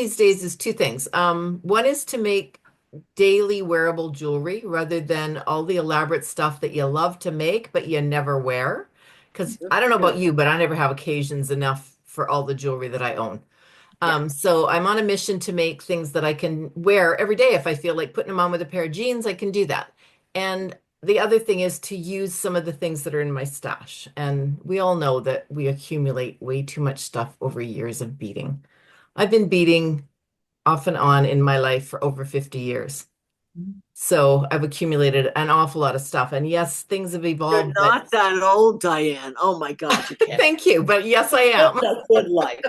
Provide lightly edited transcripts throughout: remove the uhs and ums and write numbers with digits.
these days is two things. One is to make daily wearable jewelry rather than all the elaborate stuff that you love to make, but you never wear. Because That's I don't know about good. you, but I never have occasions enough for all the jewelry that I own. Yeah. So I'm on a mission to make things that I can wear every day. If I feel like putting them on with a pair of jeans, I can do that. And the other thing is to use some of the things that are in my stash. And we all know that we accumulate way too much stuff over years of beading. I've been beading off and on in my life for over 50 years. So I've accumulated an awful lot of stuff. And yes, things have You're evolved, but not that old, Diane. Oh my God, you can't. thank you. But yes, I Live am. a good life.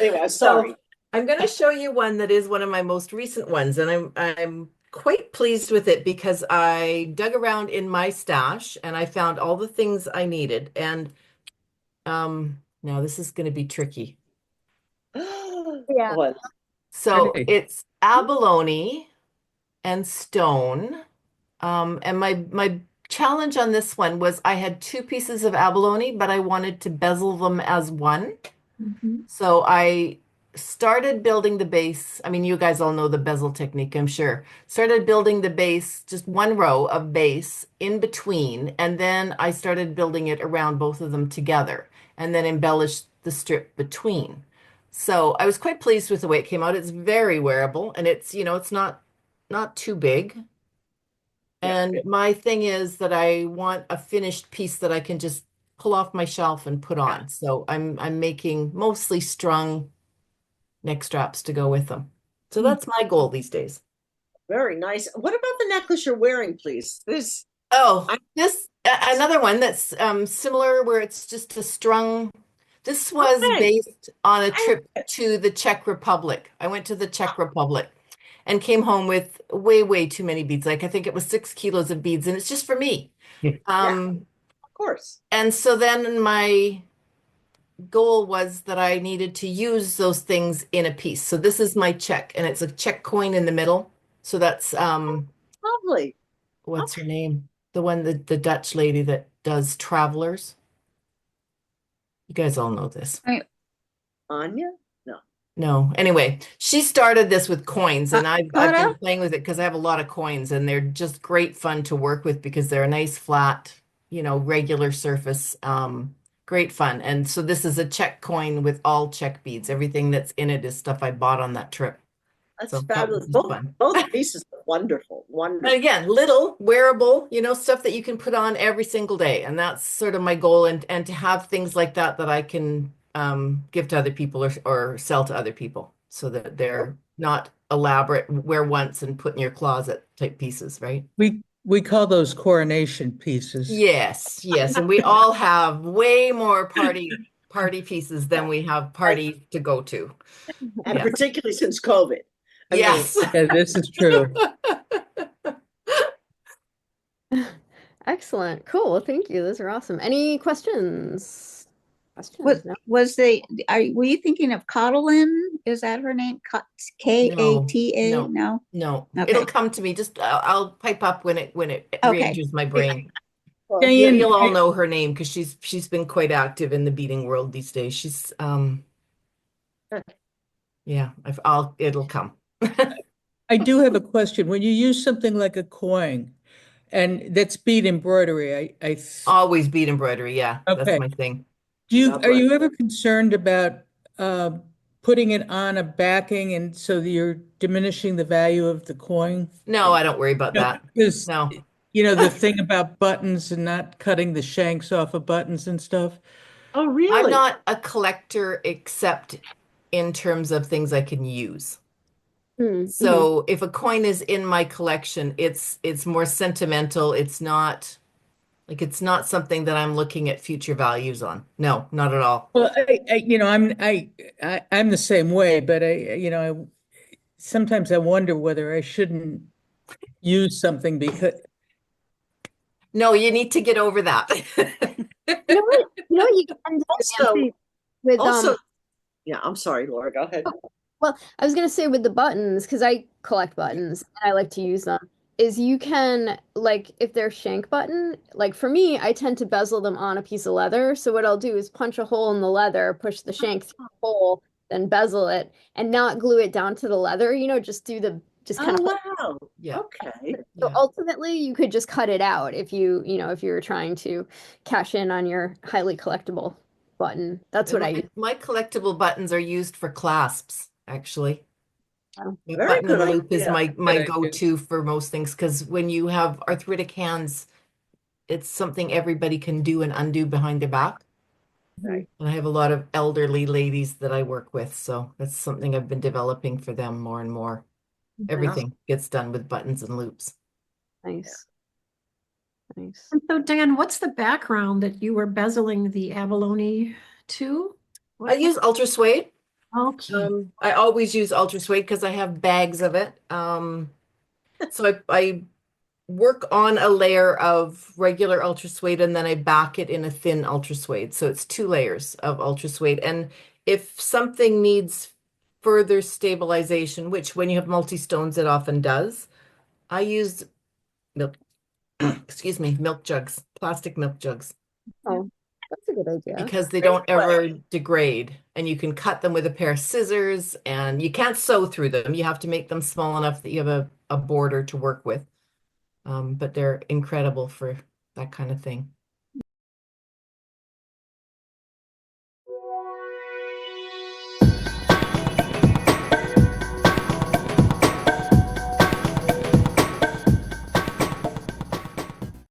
Anyway, I'm So sorry. I'm going to show you one that is one of my most recent ones, and I'm quite pleased with it because I dug around in my stash and I found all the things I needed. And now this is going to be tricky. Yeah. What? So Pretty. it's abalone and stone. And my challenge on this one was I had two pieces of abalone, but I wanted to bezel them as one. Mhm. So I started building the base. I mean, you guys all know the bezel technique, I'm sure. Started building the base, just one row of base in between, and then I started building it around both of them together, and then embellished the strip between. So I was quite pleased with the way it came out. It's very wearable, and it's not too big. Yeah. And my thing is that I want a finished piece that I can just pull off my shelf and put on. So I'm making mostly strung neck straps to go with them. So Mm. that's my goal these days. Very nice. What about the necklace you're wearing, please? This, Oh, I, another one that's similar where it's just a strung. This was okay. based on a I, trip to the Czech Republic. I went to the Czech Republic and came home with way, way too many beads. Like I think it was 6 kilos of beads, and it's just for me. yeah, Um, of course. and so then my goal was that I needed to use those things in a piece. So this is my check, and it's a check coin in the middle. So that's Lovely. what's her Okay. name? The one the Dutch lady that does Travelers. You guys all know this. Right. Anya? No. No. Anyway, she started this with coins, and I've been Clara? playing with it because I have a lot of coins, and they're just great fun to work with because they're a nice flat, regular surface. Great fun. And so this is a Czech coin with all Czech beads. Everything that's in it is stuff I bought on that trip. That's So that was fabulous. just Both fun. both pieces are wonderful. And Wonderful. again, little, wearable, stuff that you can put on every single day. And that's sort of my goal. And to have things like that that I can give to other people or sell to other people so that they're not elaborate, wear once and put in your closet type pieces, right? We call those coronation pieces. Yes, yes. And we all have way more party pieces than we have And, party to go to. and Yes. particularly since COVID. I mean, Yes. Yeah, this is true. Excellent. Cool. Well, thank you. Those are awesome. Any questions? Was Questions? No? was the were you thinking of Codelin? Is that her name? No, Kata? no, No. no. It'll Okay. come to me. Just I'll pipe up when it Okay. re-enters my brain. well, Diane, You'll all know her name because she's been quite active in the beading world these days. She's yeah, it'll come. I do have a question. When you use something like a coin and that's bead embroidery, Always bead embroidery. Yeah, that's okay. my thing. God Are bless. you ever concerned about uh, putting it on a backing and so that you're diminishing the value of the coin? No, I don't worry about No, that. because No. the thing about buttons and not cutting the shanks off of buttons and stuff. Oh, I'm really? not a collector except in terms of things I can use. Mm-hmm. So if a coin is in my collection, it's more sentimental. It's not something that I'm looking at future values on. No, not at all. Well, I'm the same way, but sometimes I wonder whether I shouldn't use something because No, you need to get over that. You know what? You know what you can do, Also, Nancy, with also, yeah, I'm sorry, Laura, go ahead. well, I was gonna say with the buttons, because I collect buttons and I like to use them, is you can like if they're shank button, like for me, I tend to bezel them on a piece of leather. So what I'll do is punch a hole in the leather, push the shank through the hole, then bezel it and not glue it down to the leather, just do just kind Oh, of. wow. Yeah. Okay. So Yeah. ultimately, you could just cut it out if if you were trying to cash in on your highly collectible button. That's what I use. My collectible buttons are used for clasps, actually. Oh. The Very button good and loop is idea. my Good idea. go-to for most things because when you have arthritic hands, it's something everybody can do and undo behind their back. Right. And I have a lot of elderly ladies that I work with, so that's something I've been developing for them more and more. Everything gets done with buttons and loops. Nice. Nice. And so, Dan, what's the background that you were bezeling the abalone to? I use ultrasuede. Okay. I always use ultrasuede because I have bags of it. So I work on a layer of regular ultrasuede and then I back it in a thin ultrasuede. So it's 2 layers of ultrasuede. And if something needs further stabilization, which when you have multi-stones, it often does, I use milk, excuse me, milk jugs, plastic milk jugs, Oh, that's a good idea. because they Great don't ever degrade. And you can cut them with a pair of scissors and you can't sew through them. You have to make them small enough that you have a border to work with. But they're incredible for that kind of thing.